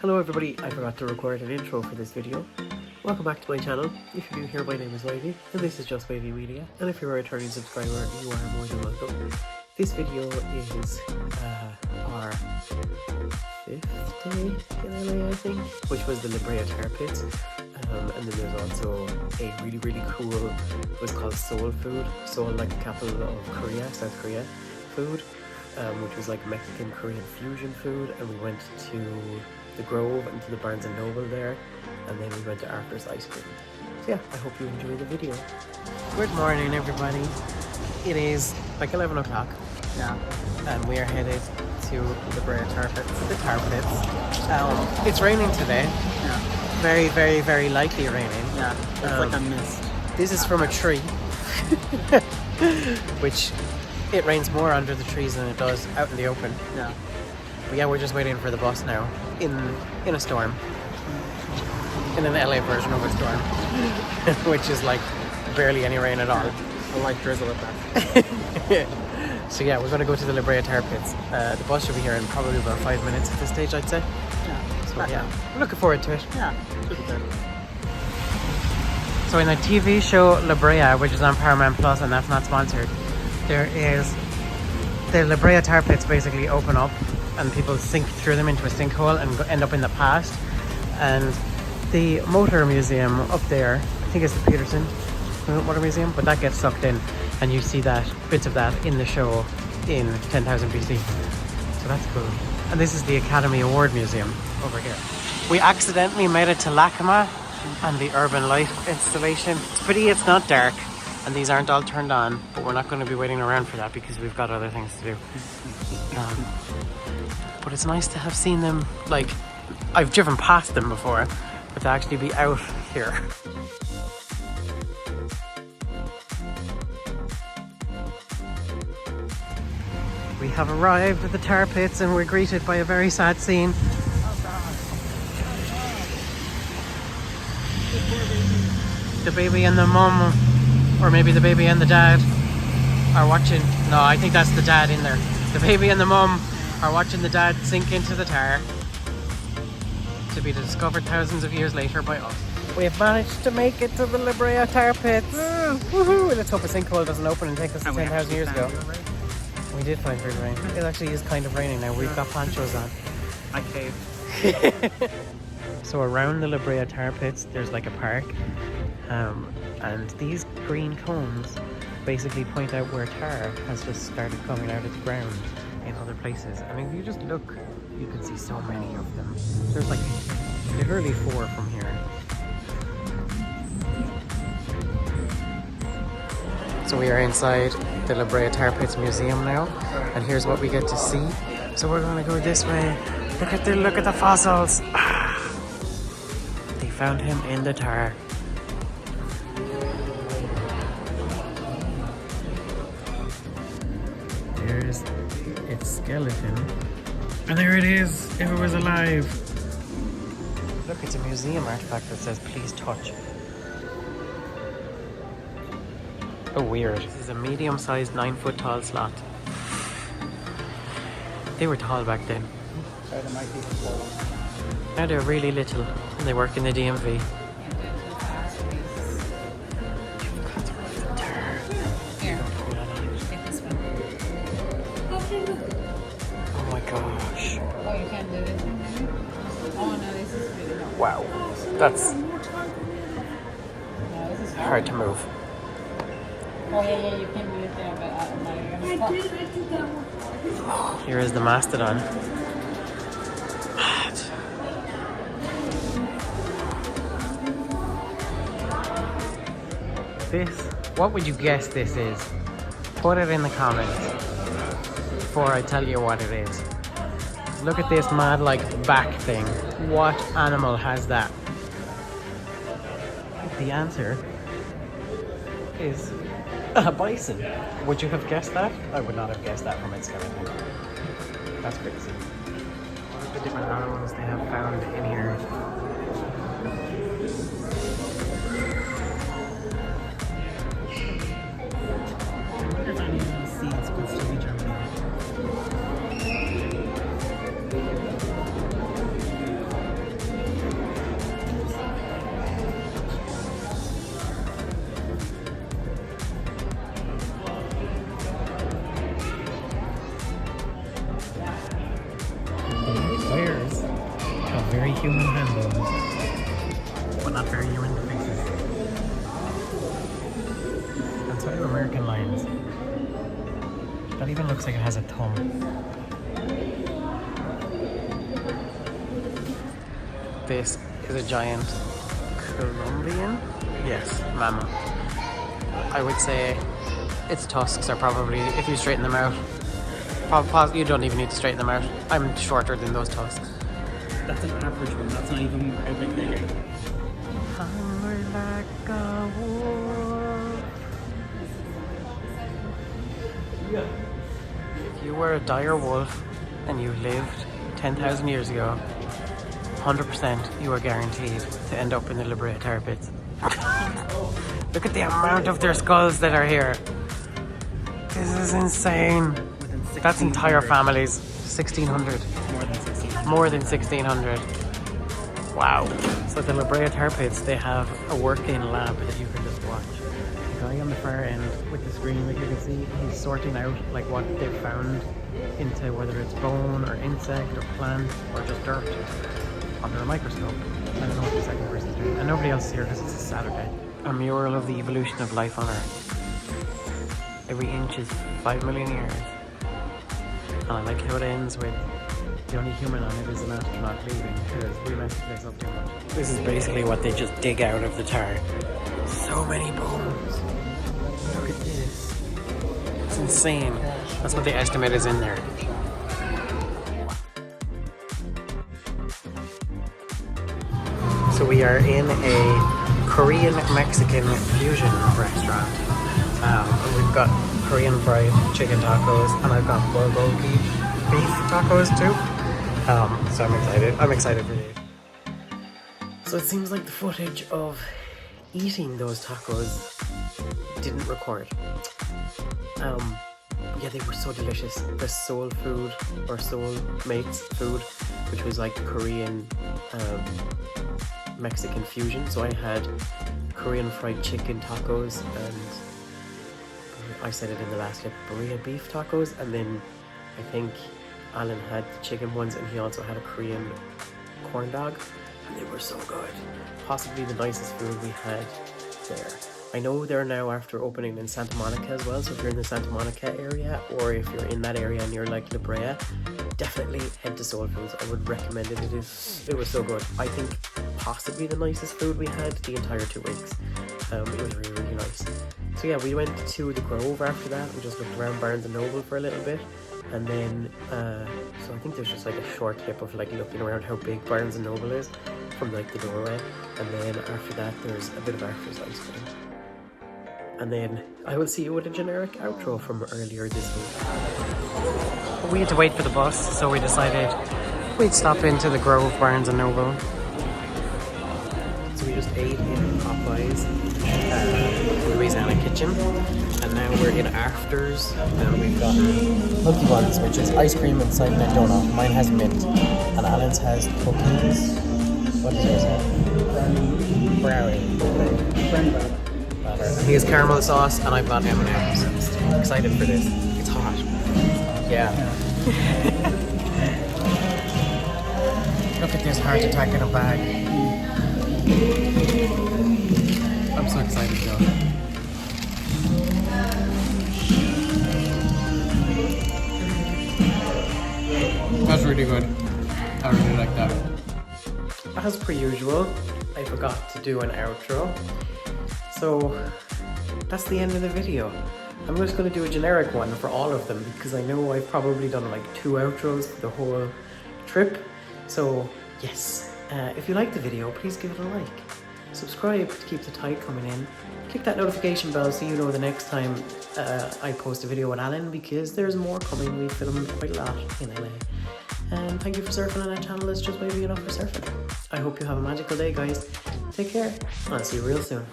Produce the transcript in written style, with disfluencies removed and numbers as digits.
Hello everybody, I forgot to record an intro for this video. Welcome back to my channel. If you're new here, my name is Wavy, and this is Just Wavy Media. And if you're a returning subscriber, you are more than welcome. This video is our 5th day in LA, I think, which was the Brea Tar Pits. And then there's also a really cool, it was called Seoul food. Seoul, like the capital of Korea, South Korea food, which was like Mexican Korean fusion food. And we went to the Grove and to the Barnes & Noble there, and then we went to Arthur's Ice Cream. So yeah, I hope you enjoy the video. Good morning everybody. It is like 11 o'clock. Yeah. And we are headed to the Brea Tar Pits, the Tar Pits. It's raining today. Yeah. Very likely raining. Yeah, it's like a mist. This is from a tree. Which, it rains more under the trees than it does out in the open. Yeah. But yeah, we're just waiting for the bus now, in a storm. In an LA version of a storm. Which is like barely any rain at all. A light drizzle at that. So yeah, we're going to go to the Brea Tar Pits. The bus should be here in probably about 5 minutes at this stage, I'd say. Yeah. So yeah, we're looking forward to it. Yeah, should be good. So in the TV show La Brea, which is on Paramount Plus and that's not sponsored, there is the La Brea Tar Pits basically open up and people sink through them into a sinkhole and end up in the past. And the motor museum up there, I think it's the Peterson Motor Museum, but that gets sucked in and you see that bits of that in the show in 10,000 BC. So that's cool. And this is the Academy Award Museum over here. We accidentally made it to Lacama and the Urban Light installation. It's pretty, it's not dark, and these aren't all turned on, but we're not going to be waiting around for that because we've got other things to do. But it's nice to have seen them, like, I've driven past them before, but to actually be out here. We have arrived at the Tar Pits and we're greeted by a very sad scene. The baby and the mum, or maybe the baby and the dad, are watching. No, I think that's the dad in there. The baby and the mum are watching the dad sink into the tar, to be discovered thousands of years later by us. We've managed to make it to the Brea Tar Pits. Woohoo! Let's hope a sinkhole doesn't open and take us to 10,000 years ago. We did find through the rain. It actually is kind of raining now. We've got ponchos on. I caved. So around the Brea Tar Pits, there's like a park. And these green cones basically point out where tar has just started coming out of the ground in other places. I mean, if you just look, you can see so many of them. There's like literally 4 from here. So we are inside the Brea Tar Pits Museum now, and here's what we get to see. So we're gonna go this way. Look at the fossils. They found him in the tar. There's its skeleton, and there it is. If it was alive. Look, it's a museum artifact that says "Please touch." Oh, weird. This is a medium-sized 9-foot tall slot. They were tall back then. Now they're really little and they work in the DMV. Oh my gosh. Oh, you can't do it. Oh no, this is really not. Wow. That's hard to move. Oh yeah, you can do it there, but I'm not gonna. Here is the mastodon. This, what would you guess this is? Put it in the comments before I tell you what it is. Look at this mad like back thing. What animal has that? The answer is a bison. Would you have guessed that? I would not have guessed that from its skeleton. That's crazy. What are the different animals they have found in here? I wonder if any of those seeds could still be germinated. very human handles, but not very human faces. And so do American lions. That even looks like it has a thumb. This is a giant Colombian? Yes, mammoth. I would say its tusks are probably, if you straighten them out, you don't even need to straighten them out. I'm shorter than those tusks. That's an average one, that's not even a bit bigger. Hungry like a wolf. If you were a dire wolf and you lived 10,000 years ago, 100% you are guaranteed to end up in the Brea Tar Pits. Look at the amount of their skulls that are here. This is insane. That's entire families. 1,600. More than 1,600. Wow. So the Brea Tar Pits, they have a working lab that you can just watch. The guy on the far end with the screen that you can see, he's sorting out like what they've found into whether it's bone or insect or plant or just dirt under a microscope. I don't know what the second person's doing. And nobody else is here because it's a Saturday. A mural of the evolution of life on Earth. Every inch is 5 million years. And I like how it ends with the only human on it is an astronaut leaving because we messed the place up too much. This is basically what they just dig out of the tar. So many bones. Look at this. It's insane. That's what the estimate is in there. So we are in a Korean-Mexican fusion restaurant. We've got Korean fried chicken tacos, and I've got bulgogi beef tacos too. So I'm excited. I'm excited for these. So it seems like the footage of eating those tacos didn't record. Yeah, they were so delicious. The soul food, or Seoulmates food, which was like Korean Mexican fusion. So I had Korean fried chicken tacos, and I said it in the last clip, Brea beef tacos, and then I think Alan had the chicken ones, and he also had a Korean corn dog, and they were so good. Possibly the nicest food we had there. I know they're now after opening in Santa Monica as well, so if you're in the Santa Monica area, or if you're in that area near like La Brea, definitely head to Soul Foods. I would recommend it. It was so good. I think possibly the nicest food we had the entire 2 weeks. It was really, really nice. So yeah, we went to the Grove after that. We just looked around Barnes & Noble for a little bit. And then, so I think there's just like a short clip of like looking around how big Barnes & Noble is from like the doorway. And then after that, there's a bit of after ice cream. And then I will see you with a generic outro from earlier this week. We had to wait for the bus, so we decided we'd stop into the Grove Barnes & Noble. So we just ate in Popeyes, Louisiana Kitchen, and now we're in Afters, and we've got Milky Buns, which is ice cream inside a donut. Mine has mint, and Alan's has cookies. What does yours have? Brownie. He has caramel sauce, and I've got M&M's. I'm excited for this. It's hot. Yeah. Look at this heart attack in a bag. I'm so excited though. That's really good. I really like that. As per usual, I forgot to do an outro. So that's the end of the video. I'm just going to do a generic one for all of them because I know I've probably done like 2 outros for the whole trip. So yes, if you like the video, please give it a like. Subscribe to keep the tide coming in. Click that notification bell so you know the next time I post a video with Alan, because there's more coming. We filmed quite a lot in LA. And thank you for surfing on our channel. It's just maybe enough for surfing. I hope you have a magical day, guys. Take care. I'll see you real soon.